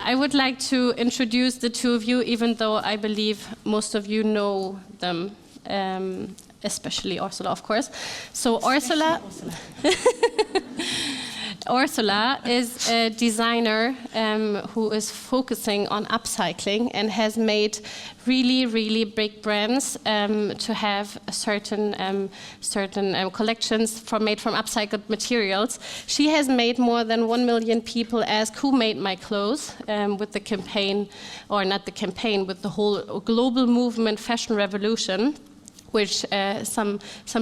I would like to introduce the two of you, even though I believe most of you know them, especially Orsola, of course. So Orsola is a designer who is focusing on upcycling and has made really, really big brands to have certain collections made from upcycled materials. She has made more than 1 million people ask who made my clothes with the campaign, or not the campaign, with the whole global movement, fashion revolution, which some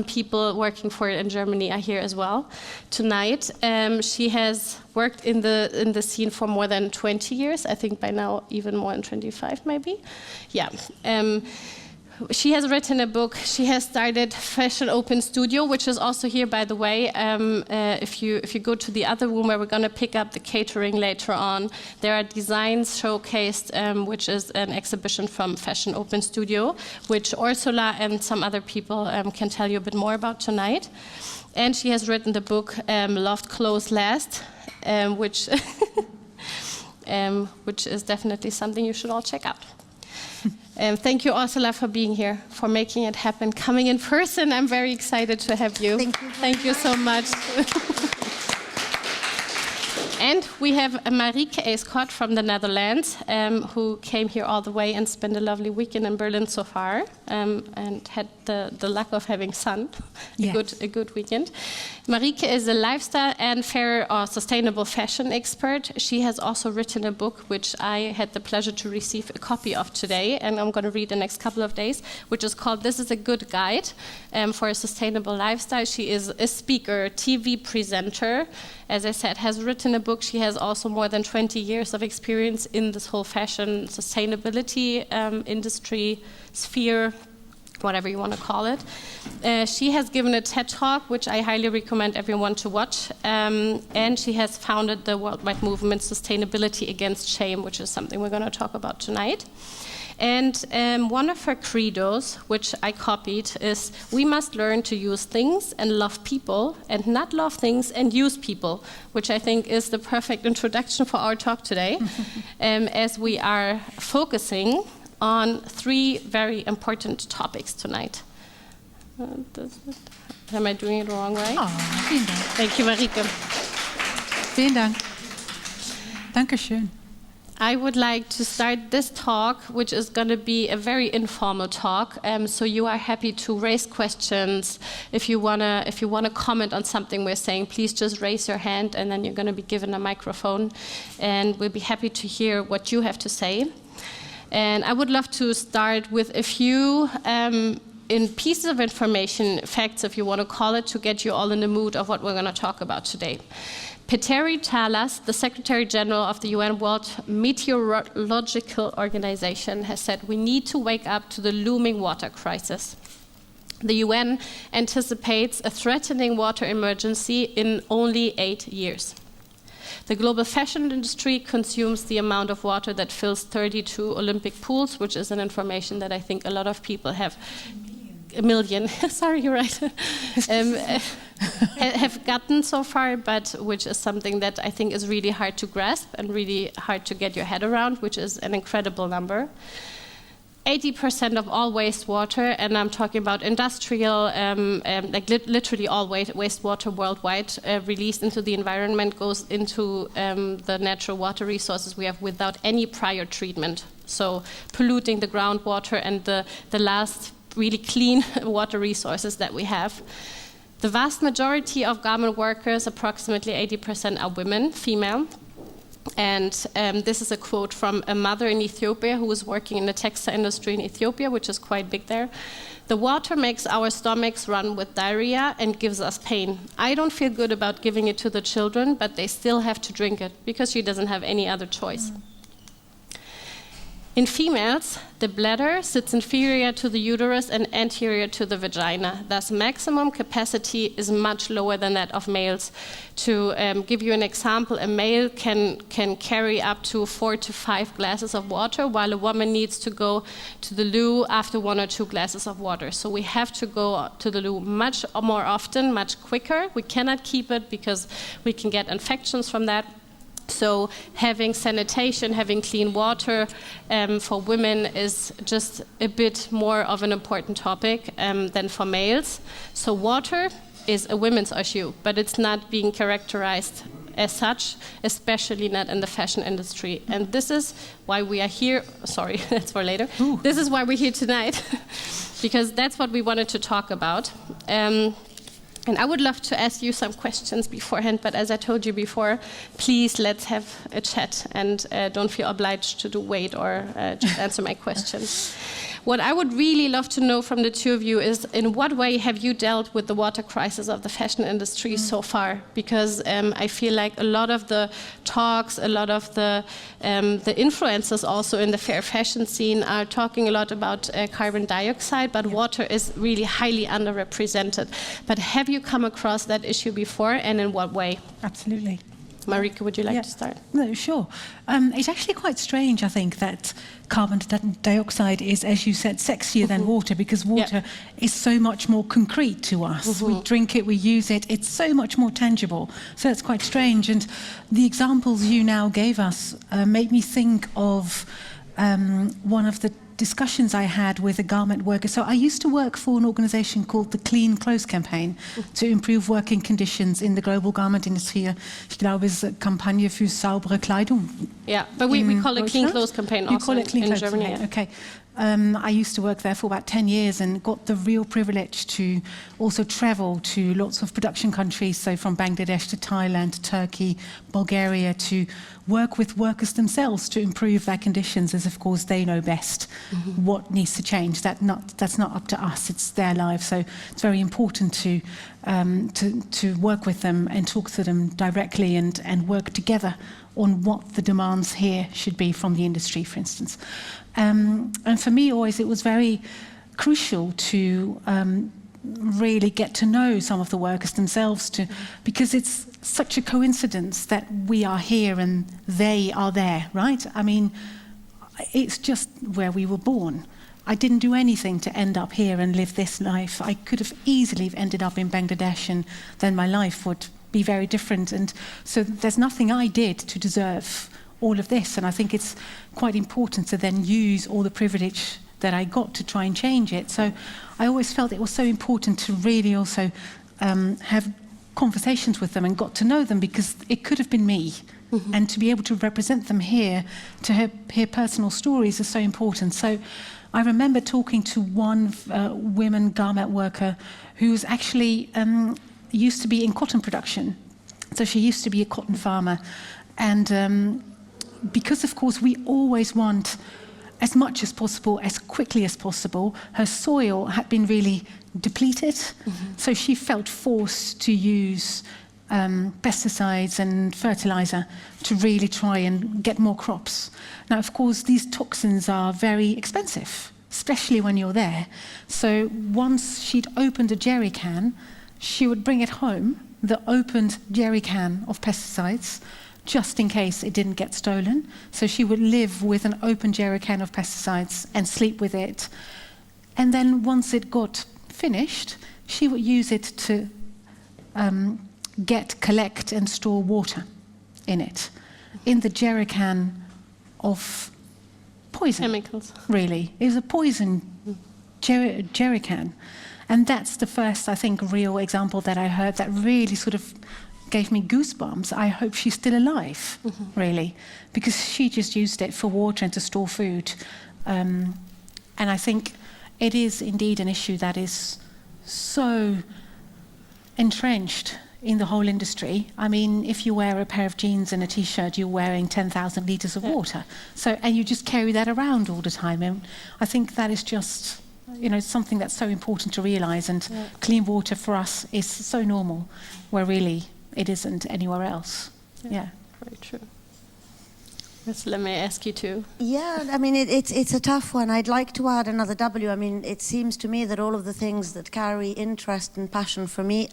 people working for it in Germany are here as well tonight. She has worked in the scene for more than 20 years. I think by now even more than 25 maybe. Yeah. She has written a book. She has started Fashion Open Studio, which is also here, by the way. If you go to the other room where we're going to pick up the catering later on, there are designs showcased, which is an exhibition from Fashion Open Studio, which Orsola and some other people can tell you a bit more about tonight. And she has written the book Loved Clothes Last, which is definitely something you should all check out. Thank you, Orsola, for being here, for making it happen, coming in person. I'm very excited to have you. Thank you so much. And we have Marieke Eyskoot from the Netherlands, who came here all the way and spent a lovely weekend in Berlin so far, and had the luck of having sun, a good weekend. Marieke is a lifestyle and fair or sustainable fashion expert. She has also written a book, which I had the pleasure to receive a copy of today, and I'm going to read the next couple of days, which is called This is a Good Guide for a Sustainable Lifestyle. She is a speaker, TV presenter, as I said, has written a book. She has also more than 20 years of experience in this whole fashion sustainability industry sphere, whatever you want to call it. She has given a TED Talk, which I highly recommend everyone to watch. And she has founded the worldwide movement Sustainability Against Shame, which is something we're going to talk about tonight. And one of her credos, which I copied, is we must learn to use things and love people and not love things and use people, which I think is the perfect introduction for our talk today, as we are focusing on 3 very important topics tonight. Am I doing it the wrong way? Oh, vielen Dank. Thank you, Marieke. Vielen Dank. Dankeschön. I would like to start this talk, which is going to be a very informal talk. So you are happy to raise questions. If you wanna comment on something we're saying, please just raise your hand, and then you're going to be given a microphone, and we'll be happy to hear what you have to say. And I would love to start with a few in pieces of information, facts, if you want to call it, to get you all in the mood of what we're going to talk about today. Petteri Talas, the Secretary General of the UN World Meteorological Organization, has said we need to wake up to the looming water crisis. The UN anticipates a threatening water emergency in only 8 years. The global fashion industry consumes the amount of water that fills 32 Olympic pools, which is an information that I think a lot of people have. A million, sorry, you're right, have gotten so far, but which is something that I think is really hard to grasp and really hard to get your head around, which is an incredible number. 80% of all wastewater, and I'm talking about industrial, literally all wastewater worldwide released into the environment, goes into the natural water resources we have without any prior treatment. So polluting the groundwater and the last really clean water resources that we have. The vast majority of garment workers, approximately 80%, are women, female. And this is a quote from a mother in Ethiopia who was working in the textile industry in Ethiopia, which is quite big there. The water makes our stomachs run with diarrhea and gives us pain. I don't feel good about giving it to the children, but they still have to drink it because she doesn't have any other choice. In females, the bladder sits inferior to the uterus and anterior to the vagina. Thus, maximum capacity is much lower than that of males. To give you an example, a male can carry up to 4 to 5 glasses of water, while a woman needs to go to the loo after 1 or 2 glasses of water. So we have to go to the loo much more often, much quicker. We cannot keep it because we can get infections from that. So having sanitation, having clean water for women is just a bit more of an important topic than for males. So water is a women's issue, but it's not being characterized as such, especially not in the fashion industry. And this is why we are here. Sorry, that's for later. Ooh. This is why we're here tonight, because that's what we wanted to talk about. And I would love to ask you some questions beforehand, but as I told you before, please let's have a chat and don't feel obliged to wait or just answer my questions. What I would really love to know from the two of you is, in what way have you dealt with the water crisis of the fashion industry so far? Because I feel like a lot of the talks, a lot of the influencers also in the fair fashion scene are talking a lot about carbon dioxide, but water is really highly underrepresented. But have you come across that issue before, and in what way? Absolutely. Marieke, would you like to start? No, sure. It's actually quite strange, I think, that carbon dioxide is, as you said, sexier than water, because water is so much more concrete to us. We drink it, we use it, it's so much more tangible. So it's quite strange. And the examples you now gave us made me think of one of the discussions I had with a garment worker. So I used to work for an organization called the Clean Clothes Campaign to improve working conditions in the global garment industry. Ich glaube, es ist Kampagne für saubere Kleidung. Yeah, but we call it Clean Clothes Campaign also. You call it Clean Clothes Germany. Campaign, okay. I used to work there for about 10 years and got the real privilege to also travel to lots of production countries, so from Bangladesh to Thailand to Turkey, Bulgaria, to work with workers themselves to improve their conditions, as of course they know best what needs to change. That's not up to us, it's their lives. So it's very important to work with them and talk to them directly and work together on what the demands here should be from the industry, for instance. And for me, always, it was very crucial to really get to know some of the workers themselves, because it's such a coincidence that we are here and they are there, right? I mean, it's just where we were born. I didn't do anything to end up here and live this life. I could have easily ended up in Bangladesh, and then my life would be very different. And so there's nothing I did to deserve all of this. And I think it's quite important to then use all the privilege that I got to try and change it. So I always felt it was so important to really also have conversations with them and got to know them, because it could have been me. And to be able to represent them here, to hear personal stories is so important. So I remember talking to one women garment worker who's actually used to be in cotton production. So she used to be a cotton farmer. And because, of course, we always want as much as possible, as quickly as possible, her soil had been really depleted. So she felt forced to use pesticides and fertilizer to really try and get more crops. Now, of course, these toxins are very expensive, especially when you're there. So once she'd opened a jerry can, she would bring it home, the opened jerry can of pesticides, just in case it didn't get stolen. So she would live with an open jerry can of pesticides and sleep with it. And then once it got finished, she would use it to collect and store water in it, in the jerry can of poison. Chemicals. Really. It was a poison jerry can. And that's the first, I think, real example that I heard that really sort of gave me goosebumps. I hope she's still alive, really, because she just used it for water and to store food. And I think it is indeed an issue that is so entrenched in the whole industry. I mean, if you wear a pair of jeans and a t-shirt, you're wearing 10,000 litres of water. So, and you just carry that around all the time. And I think that is just, something that's so important to realise. And clean water for us is so normal, where really it isn't anywhere else. Yeah. Very true. Yes, let me ask you too. Yeah, I mean, it's a tough one. I'd like to add another W. I mean, it seems to me that all of the things that carry interest and passion for me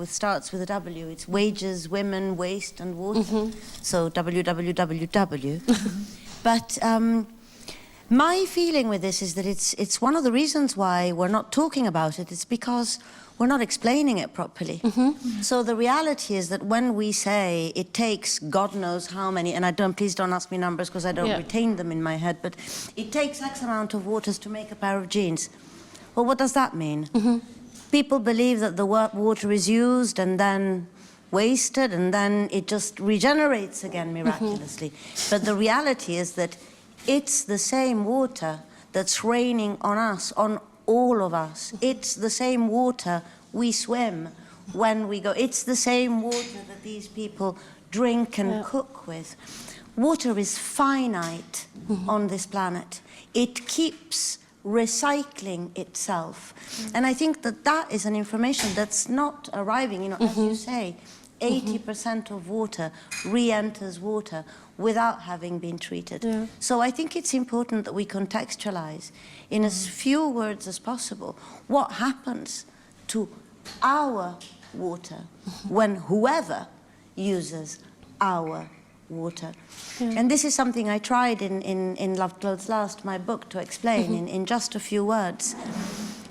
starts with a W. It's wages, women, waste, and water. So WWWW. But my feeling with this is that it's one of the reasons why we're not talking about it. It's because we're not explaining it properly. So the reality is that when we say it takes God knows how many, and please don't ask me numbers because I don't retain them in my head, but it takes X amount of waters to make a pair of jeans. Well, what does that mean? People believe that the water is used and then wasted and then it just regenerates again miraculously. But the reality is that it's the same water that's raining on us, on all of us. It's the same water we swim when we go. It's the same water that these people drink and cook with. Water is finite on this planet. It keeps recycling itself. And I think that that is an information that's not arriving, you know, as you say, 80% of water re-enters water without having been treated. So I think it's important that we contextualize in as few words as possible what happens to our water when whoever uses our water. And this is something I tried in Love Clothes Last, my book, to explain in just a few words,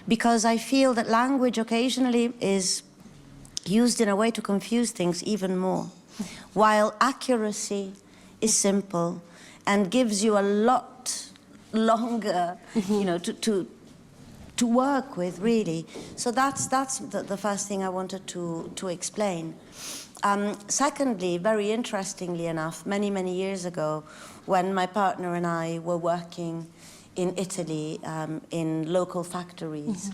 because I feel that language occasionally is used in a way to confuse things even more, while accuracy is simple and gives you a lot longer, you know, to work with, really. So that's the first thing I wanted to explain. Secondly, very interestingly enough, many years ago, when my partner and I were working in Italy in local factories,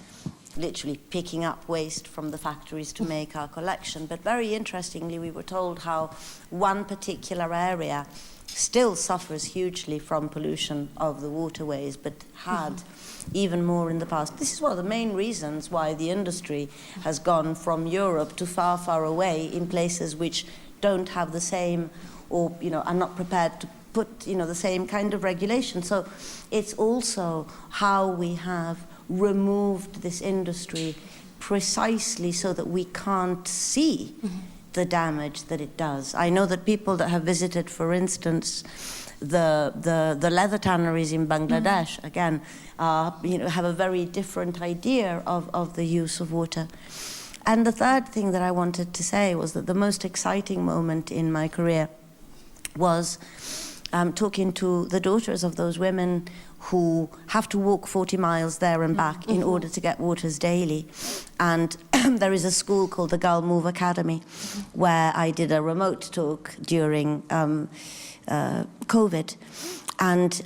literally picking up waste from the factories to make our collection. But very interestingly, we were told how one particular area still suffers hugely from pollution of the waterways, but had even more in the past. This is one of the main reasons why the industry has gone from Europe to far away in places which don't have the same, or, you know, are not prepared to put, you know, the same kind of regulation. So it's also how we have removed this industry precisely so that we can't see the damage that it does. I know that people that have visited, for instance, the leather tanneries in Bangladesh, again, you know, have a very different idea of the use of water. And the third thing that I wanted to say was that the most exciting moment in my career was talking to the daughters of those women who have to walk 40 miles there and back in order to get waters daily. And there is a school called the Girl Move Academy where I did a remote talk during COVID. And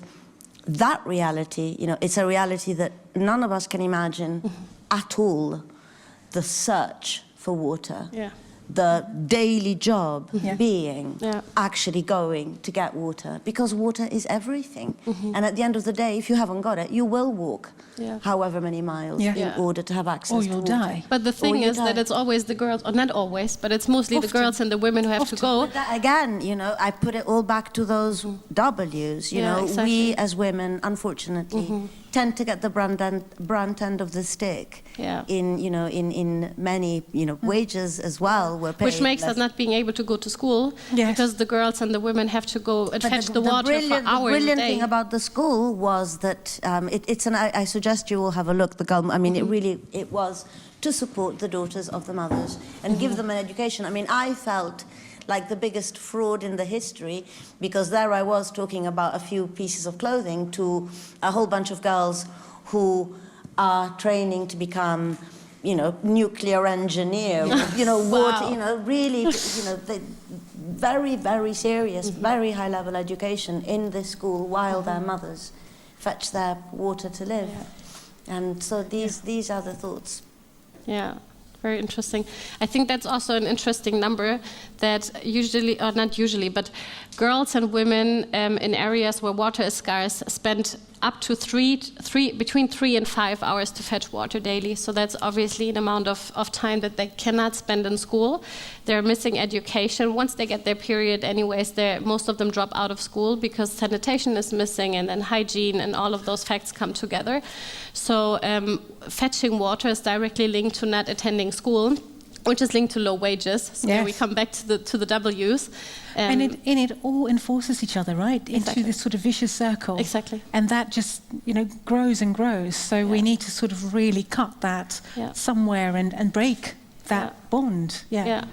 that reality, you know, it's a reality that none of us can imagine at all, the search for water. The daily job being actually going to get water, because water is everything. And at the end of the day, if you haven't got it, you will walk however many miles in order to have access to water. Or you'll die. But the thing is that it's always the girls, or not always, but it's mostly the girls and the women who have to go. But that, again, you know, I put it all back to those W's, you know. Exactly. We as women, unfortunately, tend to get the brunt end of the stick in, you know, in many, you know, wages as well. We're paid which makes us not being able to go to school because the girls and the women have to go and fetch the water for hours a day. The brilliant thing about the school was that I suggest you all have a look. I mean, it was to support the daughters of the mothers and give them an education. I mean, I felt like the biggest fraud in the history, because there I was talking about a few pieces of clothing to a whole bunch of girls who are training to become, you know, nuclear engineer, you know, water, you know, really, you know, very serious, very high level education in this school while their mothers fetch their water to live. And so these are the thoughts. Yeah. Very interesting. I think that's also an interesting number that usually, or not usually, but girls and women in areas where water is scarce spend up to between 3 and 5 hours to fetch water daily. So that's obviously an amount of time that they cannot spend in school. They're missing education. Once they get their period anyways, most of them drop out of school because sanitation is missing, and then hygiene and all of those facts come together. So fetching water is directly linked to not attending school. which is linked to low wages. So there we Yes. come back to the W's. And it all enforces each other, right? Exactly. Into this sort of vicious circle. Exactly. And that just, grows and grows. So we need to sort of really cut that somewhere and break that bond. Yeah.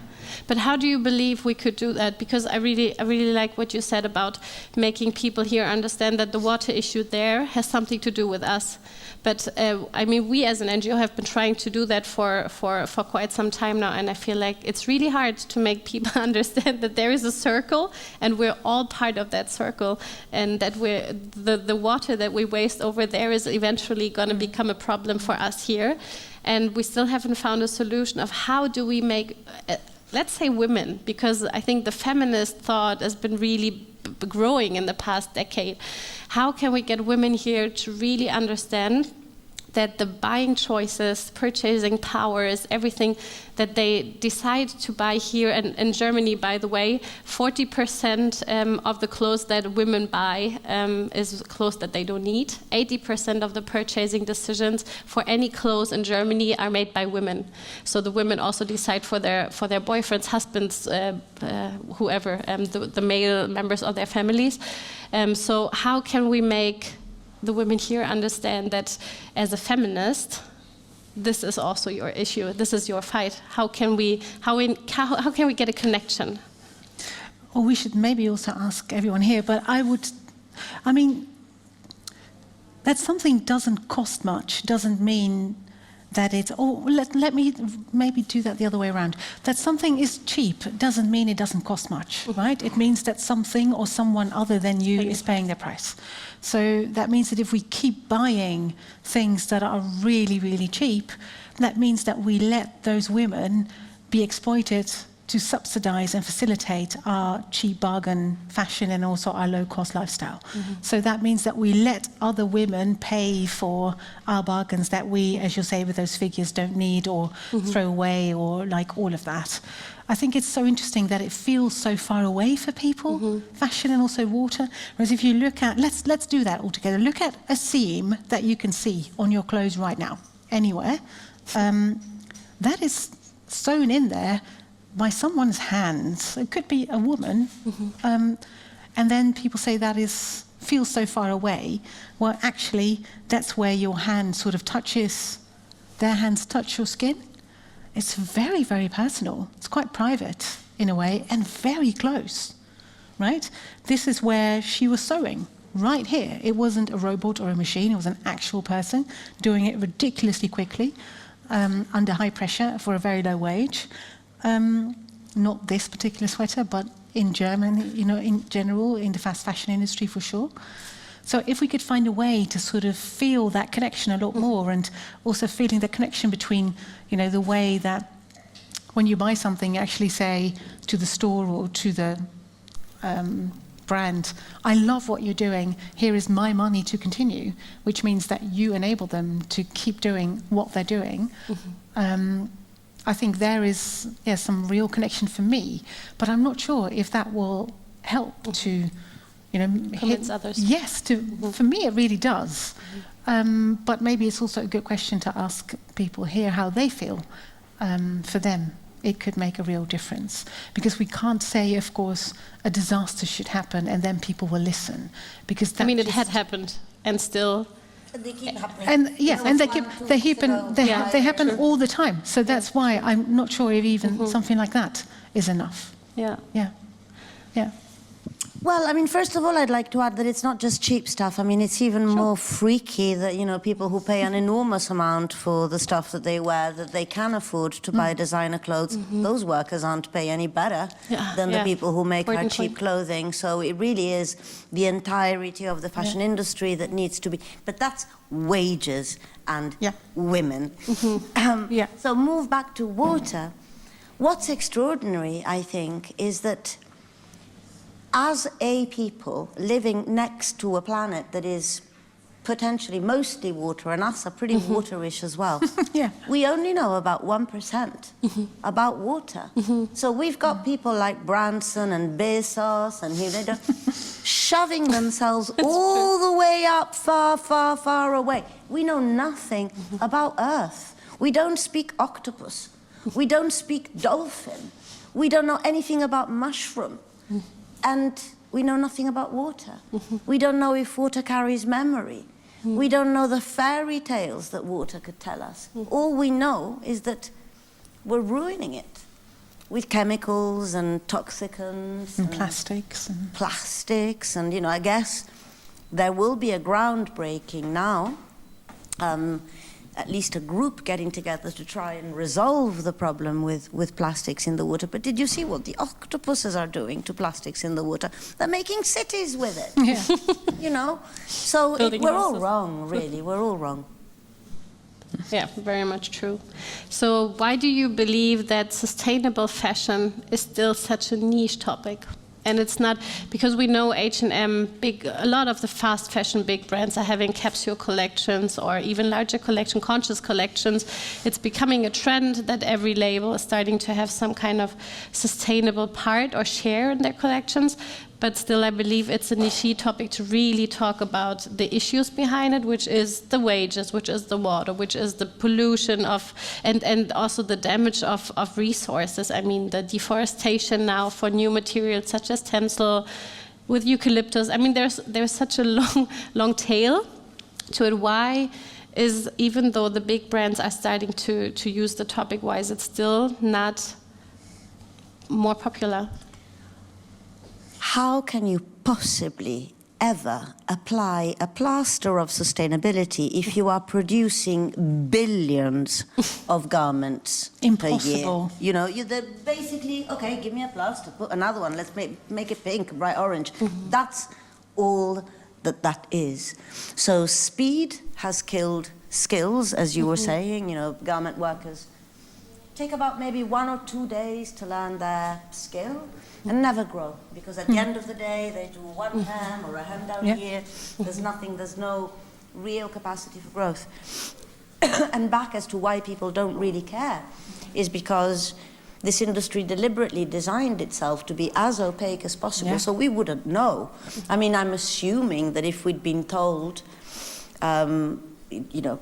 But how do you believe we could do that? Because I really like what you said about making people here understand that the water issue there has something to do with us. But we as an NGO have been trying to do that for quite some time now, and I feel like it's really hard to make people understand that there is a circle, and we're all part of that circle, and that the water that we waste over there is eventually going to become a problem for us here, and we still haven't found a solution of how do we make. Let's say women, because I think the feminist thought has been really growing in the past decade. How can we get women here to really understand that the buying choices, purchasing powers, everything that they decide to buy here, and in Germany, by the way, 40% of the clothes that women buy is clothes that they don't need. 80% of the purchasing decisions for any clothes in Germany are made by women. So the women also decide for their boyfriends, husbands, whoever, the male members of their families. So how can we make the women here understand that as a feminist, this is also your issue, this is your fight? How can we get a connection? Or we should maybe also ask everyone here, but that something doesn't cost much doesn't mean that it's, let me maybe do that the other way around. That something is cheap doesn't mean it doesn't cost much, right? It means that something or someone other than you is paying the price. So that means that if we keep buying things that are really, really cheap, that means that we let those women be exploited to subsidize and facilitate our cheap bargain fashion and also our low-cost lifestyle. So that means that we let other women pay for our bargains that we, as you say, with those figures, don't need or throw away or like all of that. I think it's so interesting that it feels so far away for people, fashion and also water. Whereas if you look at, let's do that all together. Look at a seam that you can see on your clothes right now, anywhere. That is sewn in there by someone's hands. It could be a woman. And then people say that feels so far away. Well, actually, that's where your hand sort of touches, their hands touch your skin. It's very, very personal. It's quite private in a way and very close, right? This is where she was sewing, right here. It wasn't a robot or a machine. It was an actual person doing it ridiculously quickly under high pressure for a very low wage. Not this particular sweater, but in Germany, in general, in the fast fashion industry for sure. So if we could find a way to sort of feel that connection a lot more, and also feeling the connection between, the way that when you buy something, you actually say to the store or to the brand, I love what you're doing, here is my money to continue, which means that you enable them to keep doing what they're doing. I think there is some real connection for me, but I'm not sure if that will help to convince others. Yes, for me it really does. But maybe it's also a good question to ask people here how they feel. For them, it could make a real difference. Because we can't say, of course, a disaster should happen and then people will listen. Because that it had happened and still... They keep happening. And yes, and they happen all the time. So that's why I'm not sure if even something like that is enough. Yeah. Well, first of all, I'd like to add that it's not just cheap stuff. It's even more freaky that, people who pay an enormous amount for the stuff that they wear, that they can afford to buy designer clothes, those workers aren't paid any better than the people who make our cheap clothing. So it really is the entirety of the fashion industry that needs to be... But that's wages and women. So move back to water. What's extraordinary, I think, is that as a people living next to a planet that is potentially mostly water, and us are pretty waterish as well, we only know about 1% about water. So we've got people like Branson and Bezos and shoving themselves all the way up far, far, far away. We know nothing about Earth. We don't speak octopus. We don't speak dolphin. We don't know anything about mushroom. And we know nothing about water. We don't know if water carries memory. We don't know the fairy tales that water could tell us. All we know is that we're ruining it with chemicals and toxicants And plastics. And I guess there will be a groundbreaking now, at least a group getting together to try and resolve the problem with plastics in the water. But did you see what the octopuses are doing to plastics in the water? They're making cities with it. Yeah. So Building we're all houses. wrong, really. We're all wrong. Yeah, very much true. So why do you believe that sustainable fashion is still such a niche topic? And it's not, because we know H&M, a lot of the fast fashion big brands are having capsule collections or even larger conscious collections. It's becoming a trend that every label is starting to have some kind of sustainable part or share in their collections. But still, I believe it's a niche topic to really talk about the issues behind it, which is the wages, which is the water, which is the pollution and also the damage of resources. I mean, the deforestation now for new materials such as tencel, with eucalyptus. I mean, there's such a long tail to it. Why is, even though the big brands are starting to use the topic, why is it still not more popular? How can you possibly ever apply a plaster of sustainability if you are producing billions of garments Impossible. per year? They're basically, okay, give me a plaster, put another one, let's make it pink, bright orange. That's all that is. So speed has killed skills, as you were saying. Garment workers take about maybe 1 or 2 days to learn their skill and never grow, because at the end of the day they do one hem or a hem down here. There's no real capacity for growth. And back as to why people don't really care is because this industry deliberately designed itself to be as opaque as possible, so we wouldn't know. I mean, I'm assuming that if we'd been told the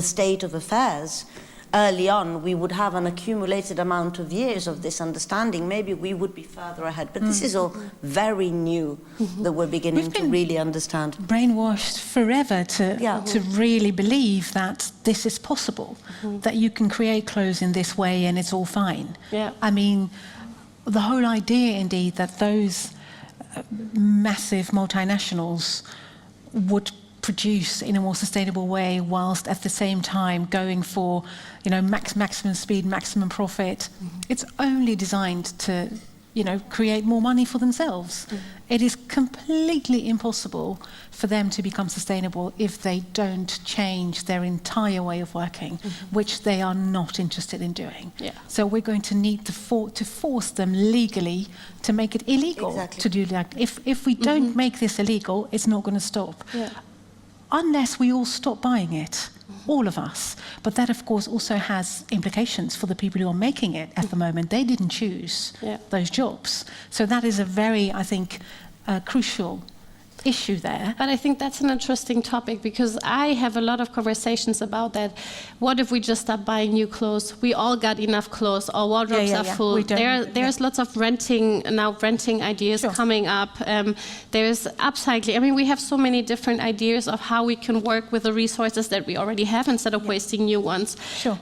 state of affairs early on, we would have an accumulated amount of years of this understanding. Maybe we would be further ahead. But this is all very new that we're beginning to really understand. Brainwashed forever to really believe that this is possible, that you can create clothes in this way and it's all fine. Yeah. I mean, the whole idea, indeed, that those massive multinationals would produce in a more sustainable way whilst at the same time going for maximum speed, maximum profit. It's only designed to create more money for themselves. It is completely impossible for them to become sustainable if they don't change their entire way of working, which they are not interested in doing. So we're going to need to force them legally to make it illegal to do that. If we don't make this illegal, it's not going to stop. Unless we all stop buying it, all of us. But that, of course, also has implications for the people who are making it at the moment. They didn't choose those jobs. So that is a very, I think, crucial issue there. But I think that's an interesting topic, because I have a lot of conversations about that. What if we just stop buying new clothes? We all got enough clothes. Our wardrobes are full. There's lots of renting ideas coming up. There's upcycling. I mean, we have so many different ideas of how we can work with the resources that we already have instead of wasting new ones.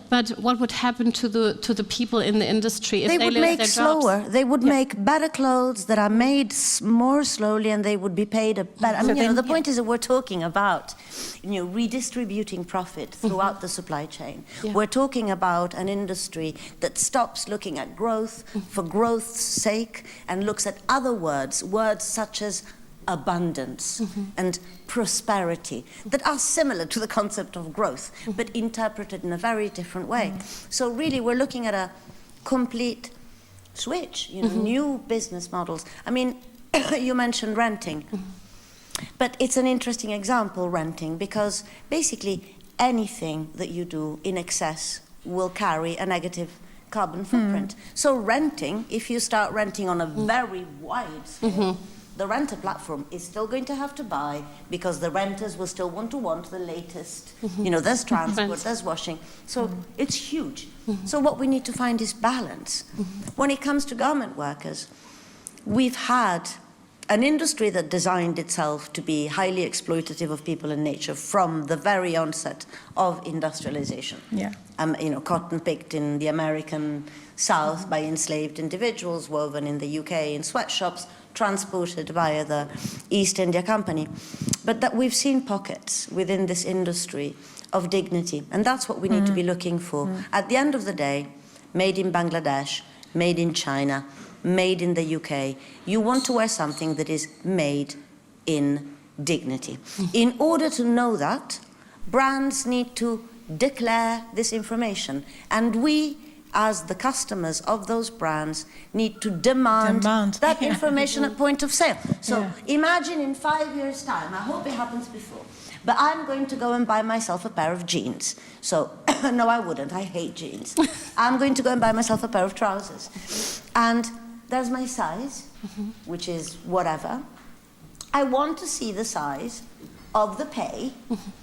But what would happen to the people in the industry if they would lose make their slower? jobs? They would make better clothes that are made more slowly, and they would be paid a better. I mean, the point is that we're talking about redistributing profit throughout the supply chain. We're talking about an industry that stops looking at growth for growth's sake and looks at other words such as abundance and prosperity that are similar to the concept of growth, but interpreted in a very different way. So really, we're looking at a complete switch, new business models. I mean, you mentioned renting. But it's an interesting example, renting, because basically anything that you do in excess will carry a negative carbon footprint. So renting, if you start renting on a very wide scale, the renter platform is still going to have to buy because the renters will still want the latest. You know, there's transport, there's washing. So it's huge. So what we need to find is balance. When it comes to garment workers, we've had an industry that designed itself to be highly exploitative of people and nature from the very onset of industrialization. Yeah. You know, cotton picked in the American South by enslaved individuals, woven in the UK in sweatshops, transported via the East India Company. But that we've seen pockets within this industry of dignity, and that's what we need to be looking for. At the end of the day, made in Bangladesh, made in China, made in the UK, you want to wear something that is made in dignity. In order to know that, brands need to declare this information, and we, as the customers of those brands, need to demand that information at point of sale. So imagine in 5 years' time, I hope it happens before, but I'm going to go and buy myself a pair of jeans. So, no, I wouldn't, I hate jeans. I'm going to go and buy myself a pair of trousers. And there's my size, which is whatever. I want to see the size of the pay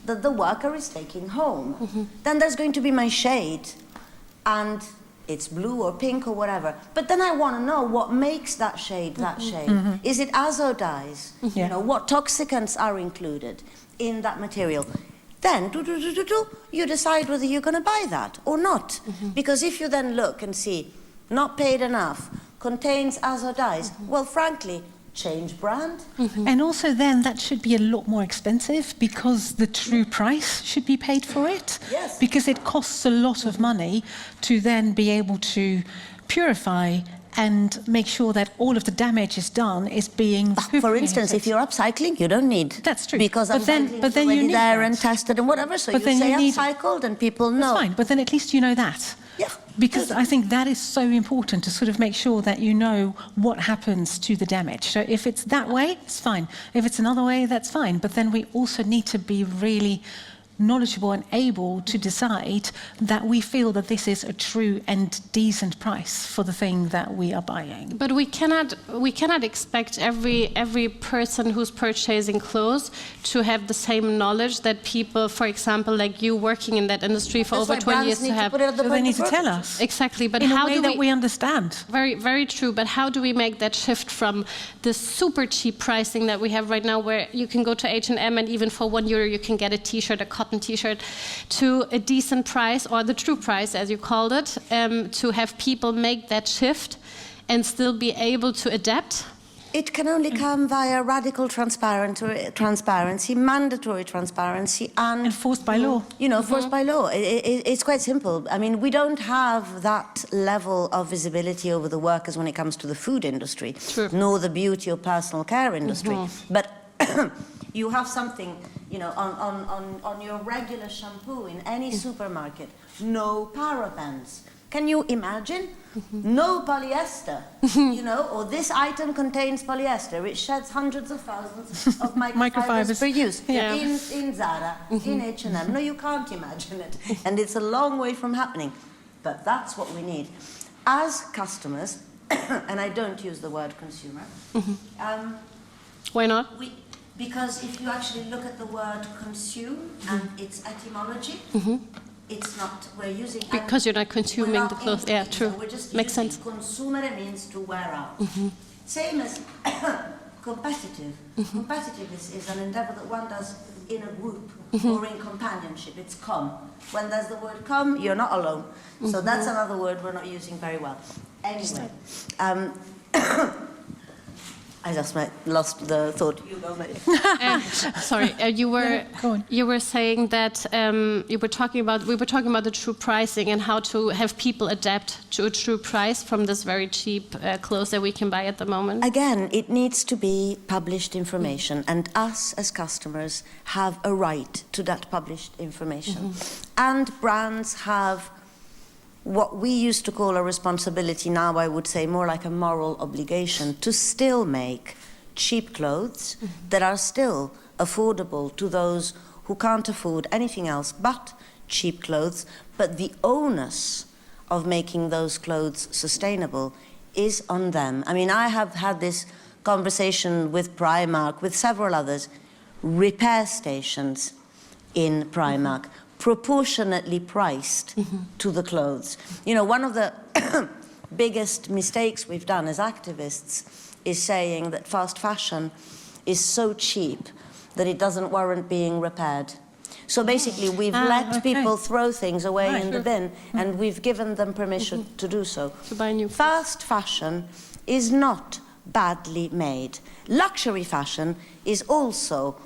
that the worker is taking home. Then there's going to be my shade, and it's blue or pink or whatever. But then I want to know what makes that shade that shade. Is it azo dyes? You know, what toxicants are included in that material? Then you decide whether you're going to buy that or not. Because if you then look and see, not paid enough, contains azo dyes, well, frankly, change brand. And also then that should be a lot more expensive because the true price should be paid for it. Yes. Because it costs a lot of money to then be able to purify and make sure that all of the damage is done is being For instance, if you're upcycling, you don't need. That's true. Because but then already you need there that. and tested and whatever, so But you then say you need- upcycled and people know. That's fine, but then at least you know that. Yeah. Because I think that is so important to sort of make sure that you know what happens to the damage. So if it's that way, it's fine. If it's another way, that's fine. But then we also need to be really knowledgeable and able to decide that we feel that this is a true and decent price for the thing that we are buying. But we cannot expect every person who's purchasing clothes to have the same knowledge that people, for example, like you working in that industry for That's over why 20 brands years need to to have. put it at the So they point need of to tell purchase. us Exactly, but in how a way do that we understand. Very, very true. But how do we make that shift from the super cheap pricing that we have right now, where you can go to H&M and even for €1 you can get a T-shirt, a cotton T-shirt, to a decent price, or the true price, as you called it, to have people make that shift and still be able to adapt? It can only come via radical transparency, mandatory transparency, and Enforced by law. You know, forced by law. It's quite simple. I mean, we don't have that level of visibility over the workers when it comes to the food industry, nor the beauty or personal care industry. But you have something, you know, on your regular shampoo in any supermarket, no parabens. Can you imagine? No polyester, you know, or this item contains polyester. It sheds hundreds of thousands of microfibers per use in Zara, in H&M. No, you can't imagine it. And it's a long way from happening. But that's what we need. As customers, and I don't use the word consumer. Why not? Because if you actually look at the word consume and its etymology, it's not, we're using... Because you're not consuming the clothes. Yeah, true. We're just Makes sense. Consumere means to wear out. Same as competitive. Competitive is an endeavor that one does in a group or in companionship. It's When there's the word you're not alone. So that's another word we're not using very well. Anyway, I just lost the thought. You go, Marieke. Sorry, you were saying that we were talking about the true pricing and how to have people adapt to a true price from this very cheap clothes that we can buy at the moment. Again, it needs to be published information, and us as customers have a right to that published information. And brands have what we used to call a responsibility, now I would say more like a moral obligation, to still make cheap clothes that are still affordable to those who can't afford anything else but cheap clothes. But the onus of making those clothes sustainable is on them. I mean, I have had this conversation with Primark, with several others, repair stations in Primark, proportionately priced to the clothes. You know, one of the biggest mistakes we've done as activists is saying that fast fashion is so cheap that it doesn't warrant being repaired. So basically, we've let people throw things away in the bin, and we've given them permission to do so. To buy new Fast fashion is not badly made. Luxury fashion is also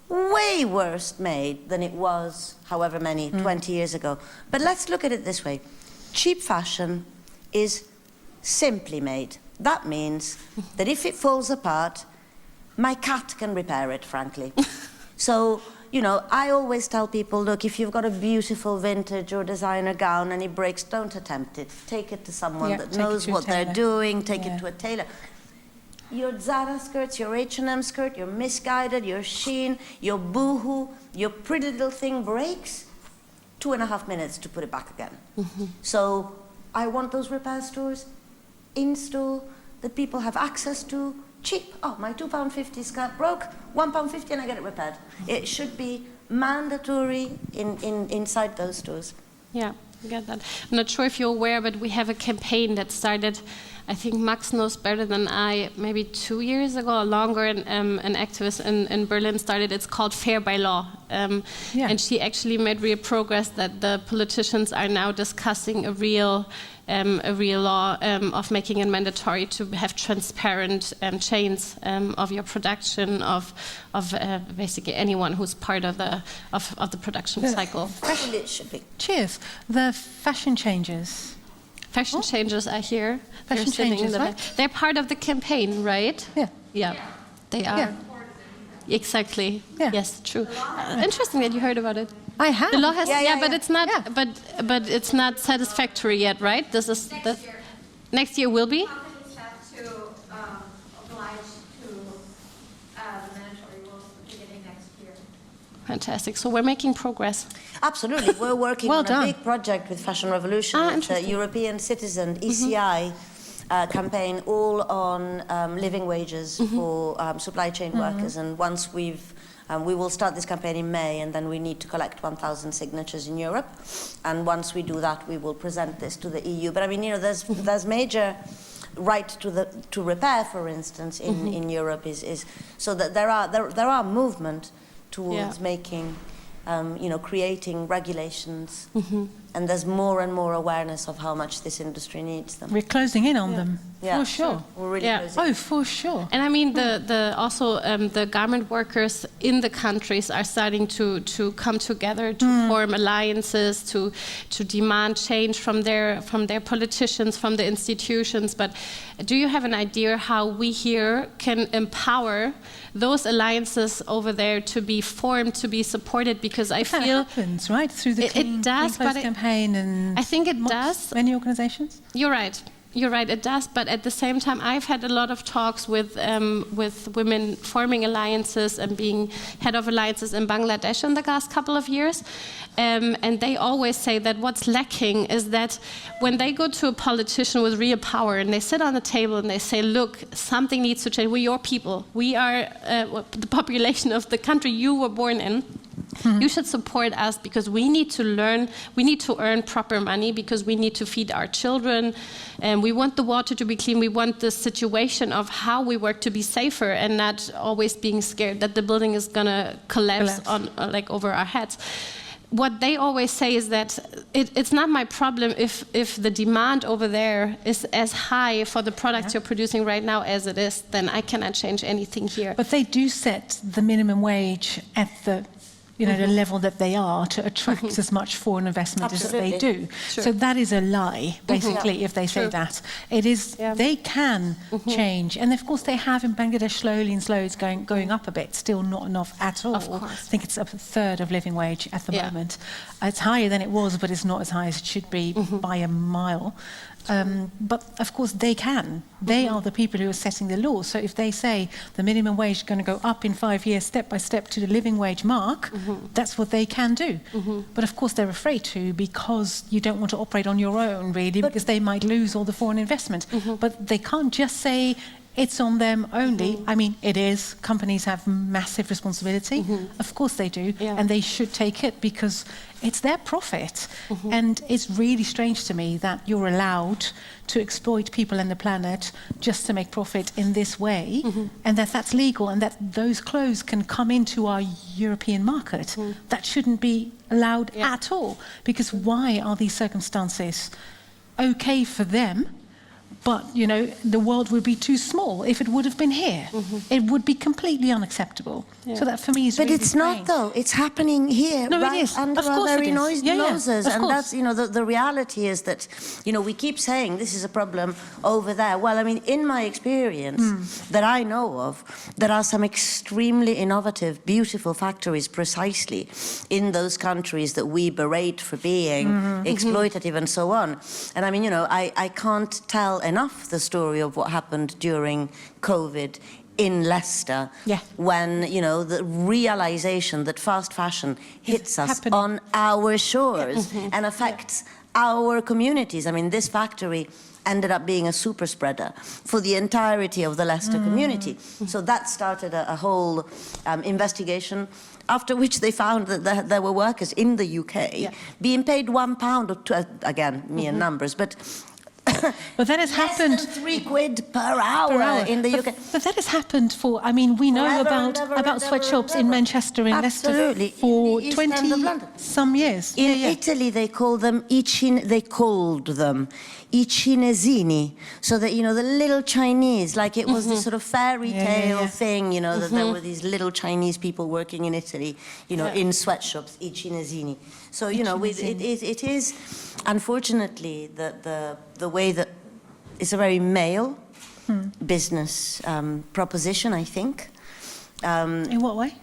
way worse made than it was however many 20 years ago. But let's look at it this way. Cheap fashion is simply made. That means that if it falls apart, my cat can repair it, frankly. So, you know, I always tell people, look, if you've got a beautiful vintage or designer gown and it breaks, don't attempt it. Take it to someone that knows what they're doing. Take it to a tailor. Your Zara skirts, your H&M skirt, your Misguided, your Shein, your Boohoo, your pretty little thing breaks, 2.5 minutes to put it back again. So I want those repair stores in store that people have access to, cheap. Oh, my £2.50 skirt broke, £1.50 and I get it repaired. It should be mandatory inside those stores. Yeah, I get that. I'm not sure if you're aware, but we have a campaign that started, I think Max knows better than I, maybe 2 years ago or longer, and an activist in Berlin started. It's called Fair by Law. And she actually made real progress that the politicians are now discussing a real law of making it mandatory to have transparent chains of your production of basically anyone who's part of the production cycle. It should be. Cheers. The fashion changes. Fashion changes are here. Fashion changes, right? They're part of the campaign, right? Yeah. Yeah, they are. Yeah. Exactly. Yeah. Yes, true. Interesting that you heard about it. I have. The law has, but it's not. Yeah. But it's not satisfactory yet, right? This is next year. Next year will be. Companies have to oblige to the mandatory rules beginning next year. Fantastic. So we're making progress. Absolutely. We're working Well on done. a big project with Fashion Revolution, with the interesting. European Citizen, ECI, campaign, all on living wages for supply chain workers. And once we will start this campaign in May, and then we need to collect 1,000 signatures in Europe. And once we do that, we will present this to the EU. But I mean, you know, there's major right to repair, for instance, in Europe is so that there are movement towards making, you know, creating regulations. And there's more and more awareness of how much this industry needs them. We're closing in on them, for sure. We're really Yeah. closing. Oh, for sure. And I mean, the garment workers in the countries are starting to come together to form alliances, to demand change from their politicians, from the institutions. But do you have an idea how we here can empower those alliances over there to be formed, to be supported? Because I That feel happens, right? Through the it does, Clean but Clothes campaign and I think it does. Many organisations. You're right. You're right, it does. But at the same time, I've had a lot of talks with women forming alliances and being head of alliances in Bangladesh in the last couple of years. And they always say that what's lacking is that when they go to a politician with real power and they sit on the table and they say, look, something needs to change. We're your people. We are the population of the country you were born in. You should support us because we need to learn, we need to earn proper money because we need to feed our children, and we want the water to be clean. We want the situation of how we work to be safer and not always being scared that the building is going to collapse on like over our heads. What they always say is that it's not my problem if the demand over there is as high for the products you're producing right now as it is, then I cannot change anything here. But they do set the minimum wage at the the level that they are to attract as much foreign investment as they do. Sure. So that is a lie, basically, if they say that. It is, they can change. And of course they have in Bangladesh slowly it's going up a bit, still not enough at all. Of course. I think it's a third of living wage at the moment. It's higher than it was, but it's not as high as it should be by a mile. But of course they can. They are the people who are setting the law. So if they say the minimum wage is going to go up in 5 years, step by step to the living wage mark, that's what they can do. But of course they're afraid to because you don't want to operate on your own, really, because they might lose all the foreign investment. But they can't just say it's on them only. I mean, it is. Companies have massive responsibility. Of course they do. Yeah. And they should take it because it's their profit. And it's really strange to me that you're allowed to exploit people and the planet just to make profit in this way, and that's legal, and that those clothes can come into our European market. That shouldn't be allowed at all. Because why are these circumstances okay for them? But, you know, the world would be too small if it would have been here. It would be completely unacceptable. So that for me is But really it's strange. not, though. It's happening here, No, right it is. under Of our course very it is. noses. Of And course. that's, you know, the reality is that, you know, we keep saying this is a problem over there. Well, I mean, in my experience that I know of, there are some extremely innovative, beautiful factories precisely in those countries that we berate for being exploitative and so on. And I mean, you know, I can't tell enough the story of what happened during COVID in Leicester, when, you know, the realization that fast fashion hits us happening on our shores and affects our communities. I mean, this factory ended up being a super spreader for the entirety of the Leicester community. So that started a whole investigation, after which they found that there were workers in the UK being paid £1 or two, again, mere numbers, but But that has happened. less than £3 per hour in the UK. But that has happened for, I mean, we know Forever about and ever and sweatshops ever in and ever. Manchester and Absolutely. Leicester for In the East End of 20 London. some years. In Italy, they called them i cinesini, so that, you know, the little Chinese, like it was this sort of fairy tale thing, you know, that there were these little Chinese people working in Italy, you know, in sweatshops, i cinesini. So, you know, it is, unfortunately, the way that it's a very male business proposition, I think. In what way?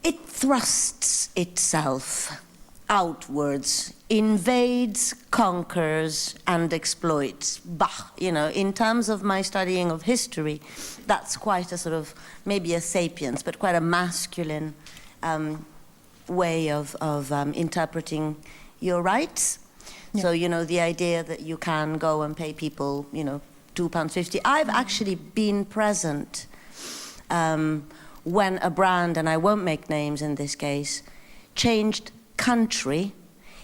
It thrusts itself outwards, invades, conquers, and exploits. Bah, you know, in terms of my studying of history, that's quite a sort of, maybe a sapience, but quite a masculine way of interpreting your rights. So, you know, the idea that you can go and pay people, you know, £2.50. I've actually been present when a brand, and I won't make names in this case, changed country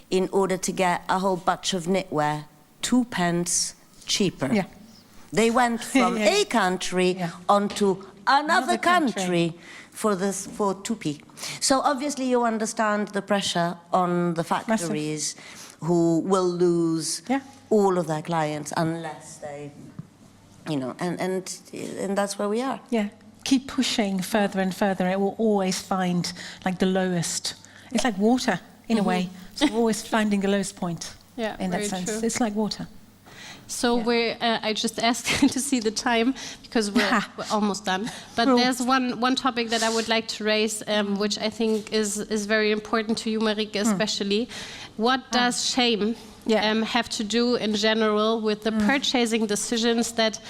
in order to get a whole bunch of knitwear 2 pence cheaper. Yeah. They went from a country onto another country for 2p. So obviously you understand the pressure on the factories who will lose all of their clients unless they, you know, and that's where we are. Yeah. Keep pushing further and further. It will always find like the lowest. It's like water in a way. So we're always finding the lowest point in that sense. True. It's like water. So I just asked to see the time because we're almost done. But there's one topic that I would like to raise, which I think is very important to you, Marieke, especially. What does shame have to do in general with the purchasing decisions that,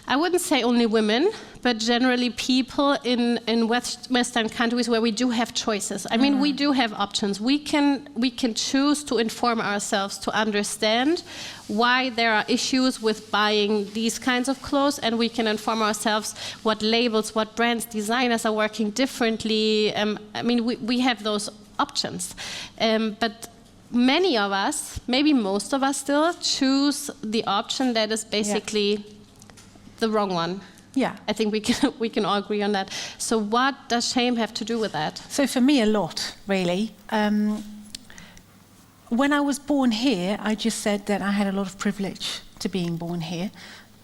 I wouldn't say only women, but generally people in Western countries where we do have choices. I mean, we do have options. We can choose to inform ourselves, to understand why there are issues with buying these kinds of clothes, and we can inform ourselves what labels, what brands, designers are working differently. I mean, we have those options. But many of us, maybe most of us still, choose the option that is basically the wrong one. Yeah. I think we can all agree on that. So what does shame have to do with that? So for me, a lot, really. When I was born here, I just said that I had a lot of privilege to being born here.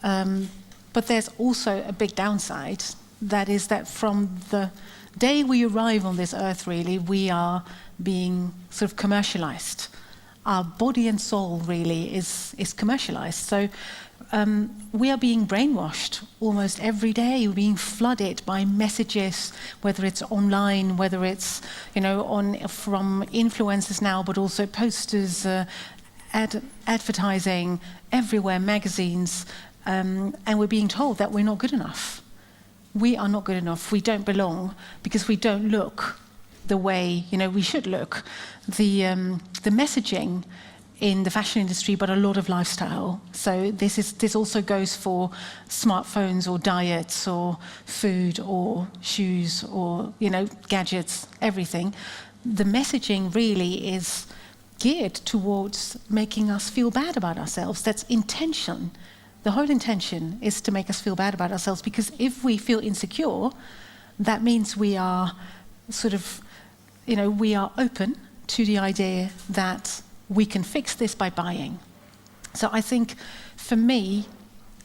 But there's also a big downside. That is that from the day we arrive on this earth, really, we are being sort of commercialized. Our body and soul really is commercialized. So we are being brainwashed almost every day. We're being flooded by messages, whether it's online, whether it's, you know, from influencers now, but also posters, advertising everywhere, magazines, and we're being told that we're not good enough. We are not good enough. We don't belong because we don't look the way, you know, we should look. The messaging in the fashion industry, but a lot of lifestyle. So this also goes for smartphones or diets or food or shoes or, gadgets, everything. The messaging really is geared towards making us feel bad about ourselves. That's intention. The whole intention is to make us feel bad about ourselves, because if we feel insecure, that means we are we are open to the idea that we can fix this by buying. So I think for me,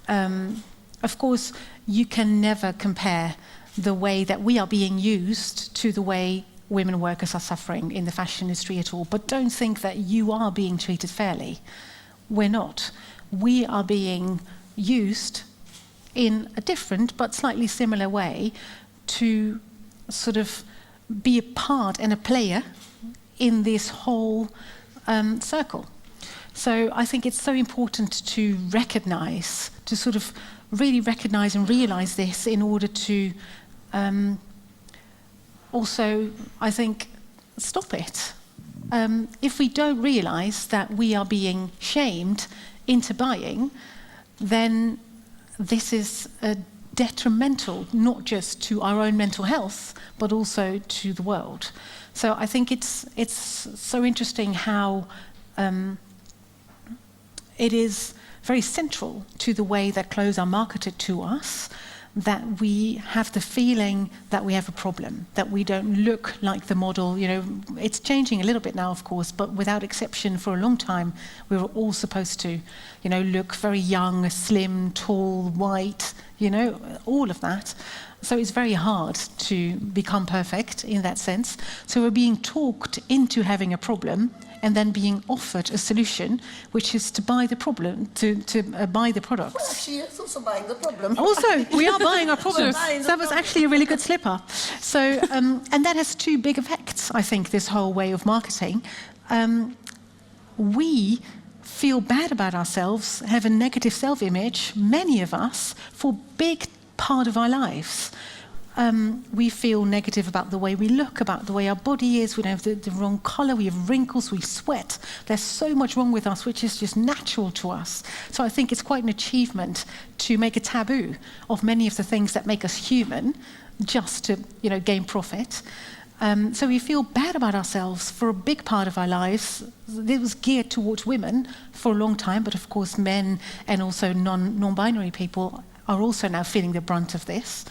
of course, you can never compare the way that we are being used to the way women workers are suffering in the fashion industry at all. But don't think that you are being treated fairly. We're not. We are being used in a different but slightly similar way to sort of be a part and a player in this whole circle. So I think it's so important to recognize, to sort of really recognize and realize this in order to also, I think, stop it. If we don't realize that we are being shamed into buying, then this is detrimental, not just to our own mental health, but also to the world. So I think it's so interesting how it is very central to the way that clothes are marketed to us, that we have the feeling that we have a problem, that we don't look like the model. It's changing a little bit now, of course, but without exception, for a long time, we were all supposed to, look very young, slim, tall, white, all of that. So it's very hard to become perfect in that sense. So we're being talked into having a problem and then being offered a solution, which is to buy the problem, to buy the products. Well, actually, it's also buying the problem. Also, we are buying our problems. That was actually a really good slipper. So, and that has two big effects, I think, this whole way of marketing. We feel bad about ourselves, have a negative self-image, many of us, for big part of our lives. We feel negative about the way we look, about the way our body is. We don't have the wrong color, we have wrinkles, we sweat. There's so much wrong with us, which is just natural to us. So I think it's quite an achievement to make a taboo of many of the things that make us human, just to gain profit. So we feel bad about ourselves for a big part of our lives. It was geared towards women for a long time, but of course men and also non-binary people are also now feeling the brunt of this.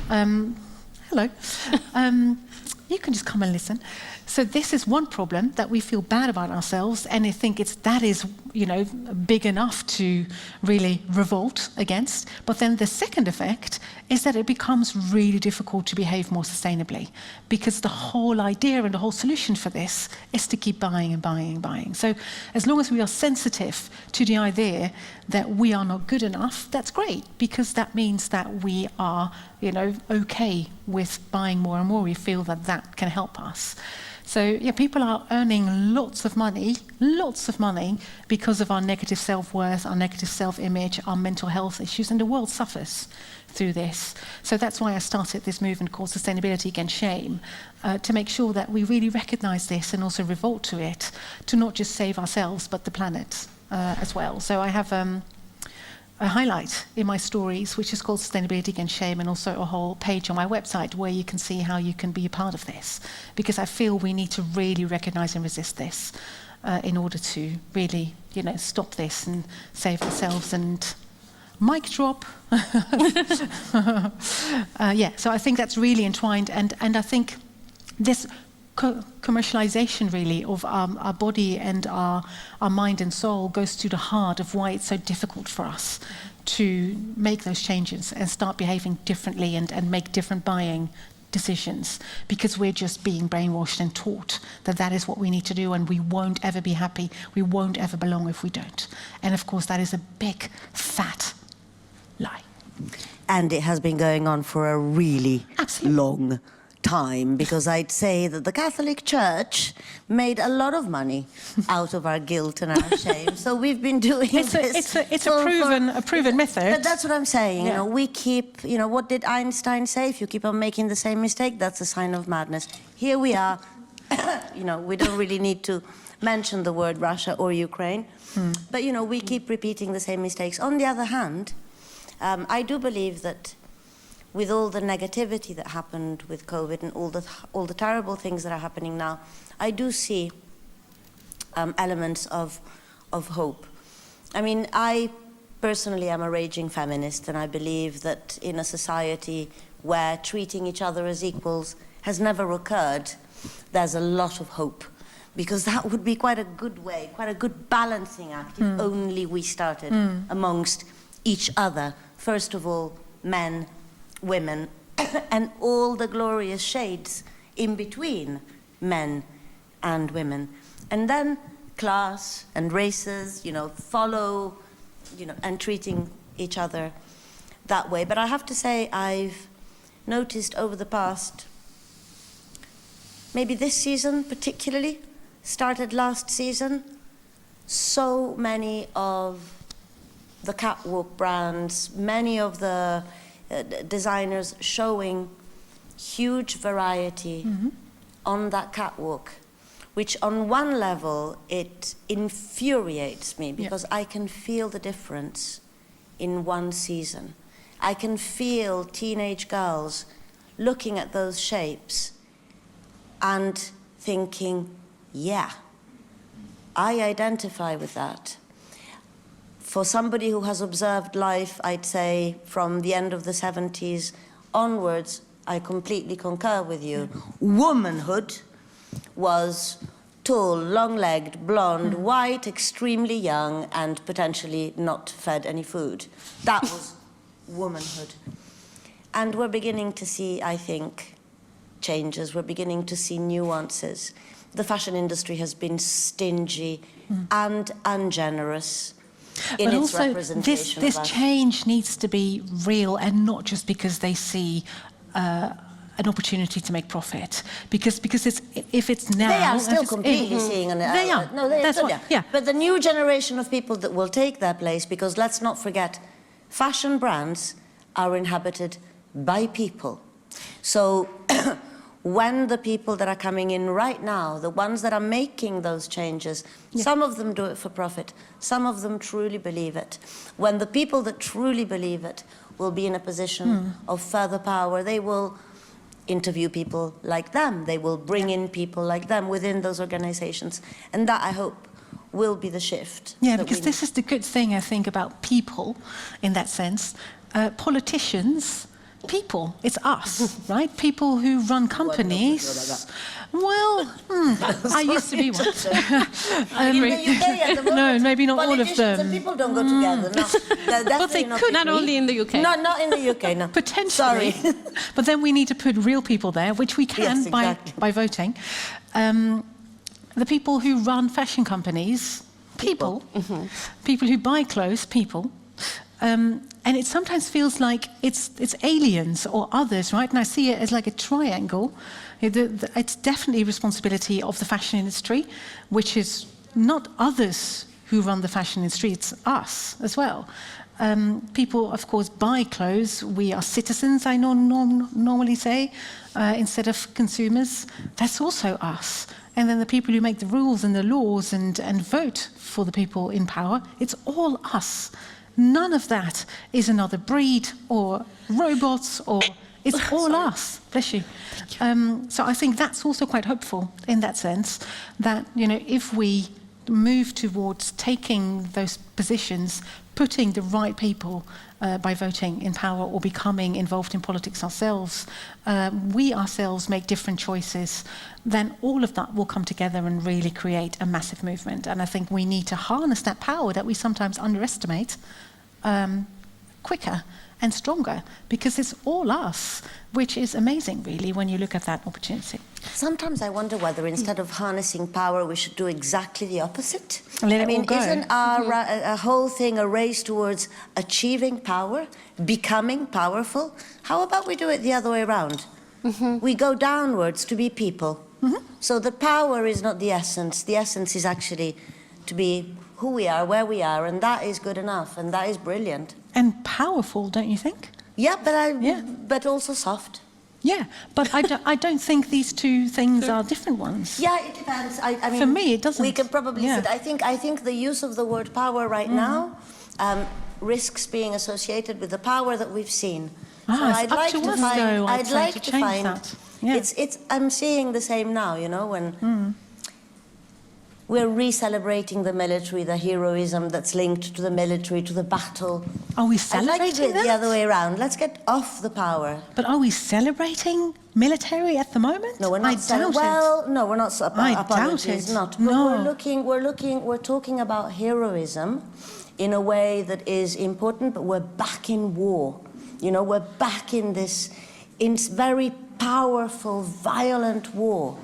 Hello. You can just come and listen. So this is one problem, that we feel bad about ourselves, and I think that is big enough to really revolt against. But then the second effect is that it becomes really difficult to behave more sustainably, because the whole idea and the whole solution for this is to keep buying and buying and buying. So as long as we are sensitive to the idea that we are not good enough, that's great, because that means that we are okay with buying more and more. We feel that can help us. So yeah, people are earning lots of money because of our negative self-worth, our negative self-image, our mental health issues, and the world suffers through this. So that's why I started this movement called Sustainability Against Shame, to make sure that we really recognize this and also revolt to it, to not just save ourselves, but the planet as well. So I have a highlight in my stories, which is called Sustainability Against Shame, and also a whole page on my website where you can see how you can be a part of this. Because I feel we need to really recognize and resist this in order to really, stop this and save ourselves. And mic drop. So I think that's really entwined, and I think this commercialization really of our body and our mind and soul goes to the heart of why it's so difficult for us to make those changes and start behaving differently and make different buying decisions, because we're just being brainwashed and taught that is what we need to do, and we won't ever be happy, we won't ever belong if we don't. And of course that is a big fat lie. And it has been going on for a really long time, because I'd say that the Catholic Church made a lot of money out of our guilt and our shame. So we've been doing this. It's a proven method. But that's what I'm saying. Yeah. We keep. What did Einstein say? If you keep on making the same mistake, that's a sign of madness. Here we are. you know, we don't really need to mention the word Russia or Ukraine. But, you know, we keep repeating the same mistakes. On the other hand, I do believe that with all the negativity that happened with COVID and all the terrible things that are happening now, I do see elements of hope. I mean, I personally am a raging feminist, and I believe that in a society where treating each other as equals has never occurred, there's a lot of hope. Because that would be quite a good way, quite a good balancing act if only we started amongst each other. First of all, men, women, and all the glorious shades in between men and women. And then class and races, you know, follow, you know, and treating each other that way. But I have to say, I've noticed over the past, maybe this season particularly, started last season, so many of the catwalk brands, many of the designers showing huge variety on that catwalk, which on one level, it infuriates me because I can feel the difference in one season. I can feel teenage girls looking at those shapes and thinking, yeah, I identify with that. For somebody who has observed life, I'd say, from the end of the 70s onwards, I completely concur with you. Womanhood was tall, long-legged, blonde, white, extremely young, and potentially not fed any food. That was womanhood. And we're beginning to see, I think, changes. We're beginning to see nuances. The fashion industry has been stingy and ungenerous in its representation. This change needs to be real, and not just because they see an opportunity to make profit. Because it's, if it's now, they are still completely seeing an. They are. No, That's still, what, yeah. But the new generation of people that will take their place, because let's not forget, fashion brands are inhabited by people. So. When the people that are coming in right now, the ones that are making those changes, some of them do it for profit, some of them truly believe it. When the people that truly believe it will be in a position of further power, they will interview people like them, they will bring in people like them within those organizations. And that, I hope, will be the shift. Yeah, because this is the good thing, I think, about people, in that sense. Politicians, people, it's us, right? People who run companies. Well, I used to be one. In the UK at the moment, no, maybe not all of politicians them. and people don't go together. No, But they could, not only in the UK. Not in the UK, no. Potentially. Sorry. But then we need to put real people there, which we can Yes, exactly. by voting. The people who run fashion companies, people who buy clothes, people. And it sometimes feels like it's aliens or others, right? And I see it as like a triangle. It's definitely a responsibility of the fashion industry, which is not others who run the fashion industry, it's us as well. People, of course, buy clothes. We are citizens, I normally say, instead of consumers. That's also us. And then the people who make the rules and the laws and vote for the people in power, it's all us. None of that is another breed or robots, or it's all us. Bless you. So I think that's also quite hopeful in that sense, that, you know, if we move towards taking those positions, putting the right people by voting in power or becoming involved in politics ourselves, we ourselves make different choices, then all of that will come together and really create a massive movement. And I think we need to harness that power that we sometimes underestimate quicker and stronger, because it's all us, which is amazing, really, when you look at that opportunity. Sometimes I wonder whether instead of harnessing power, we should do exactly the opposite. Let I it mean, all go. isn't our whole thing a race towards achieving power, becoming powerful? How about we do it the other way around? We go downwards to be people. So the power is not the essence is actually to be who we are, where we are, and that is good enough, and that is brilliant. And powerful, don't you think? Yeah, but also soft. Yeah, but I don't think these two things are different ones. Yeah, it depends. I mean, for me, it doesn't. We can probably yeah. I think the use of the word power right now risks being associated with the power that we've seen. So I'd like to find. I'd like to find that. Yeah. I'm seeing the same now. You know, when we're re-celebrating the military, the heroism that's linked to the military, to the battle. Are we celebrating I'd like to do it the other way around. Let's get off the power. But are we celebrating military at the moment? No, we're not. Well, no, we're not. Apologies, not. But No. We're talking about heroism in a way that is important. But we're back in war. You know, we're back in this very powerful, violent war.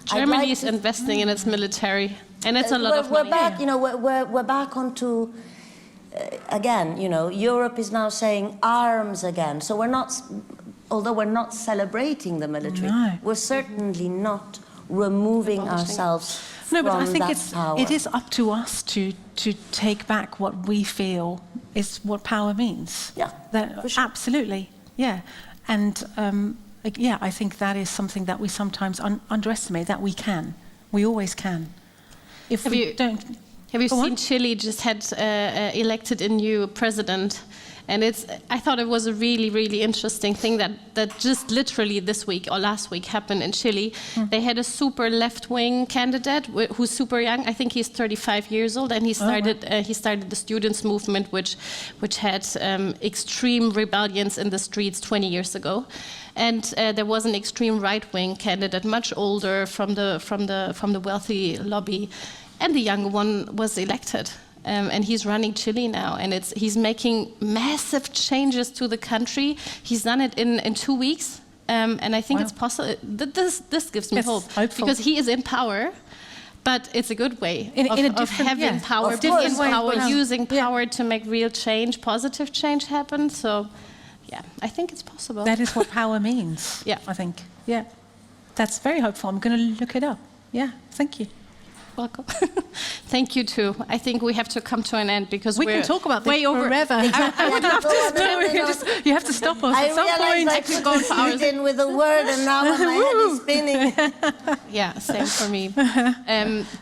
Germany is investing in its military, and it's a lot of money. We're back, you know, we're back onto, again, you know, Europe is now saying arms again. So we're not, although we're not celebrating the military, we're certainly not removing ourselves from but I think power. it is up to us to take back what we feel is what power means. Yeah, for sure. Absolutely, yeah. And I think that is something that we sometimes underestimate, that we always can. Have you seen Chile just had elected a new president? And I thought it was a really, really interesting thing that just literally this week or last week happened in Chile. They had a super left-wing candidate who's super young. I think he's 35 years old, and he started the students' movement, which had extreme rebellions in the streets 20 years ago. And there was an extreme right-wing candidate, much older, from the wealthy lobby, and the younger one was elected. And he's running Chile now, and he's making massive changes to the country. He's done it in 2 weeks, and I think it's possible. This gives me hope, because he is in power, but it's a good way of having power, using power to make real change, positive change happen. So, yeah, I think it's possible. That is what power means. Yeah, I think. Yeah, that's very hopeful. I'm going to look it up. Yeah, thank you. Welcome. Thank you too. I think we have to come to an end, because we can talk about this way over. Forever. I would love to. You have to stop us at some point. I could go for hours in with a word, and now my head is spinning. Yeah, same for me.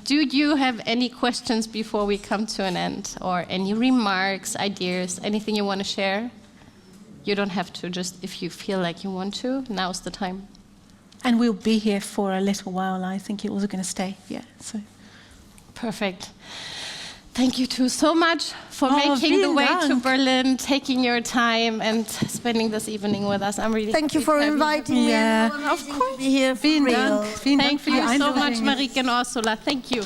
Do you have any questions before we come to an end, or any remarks, ideas, anything you want to share? You don't have to. Just if you feel like you want to, now's the time. And we'll be here for a little while. I think you're also going to stay. Yeah. So. Perfect. Thank you too so much for making the way to Berlin, taking your time, and spending this evening with us. I'm really thank you for inviting me. Yeah, of course. To be here for real. Thank you so much, Marieke and Orsola. Thank you.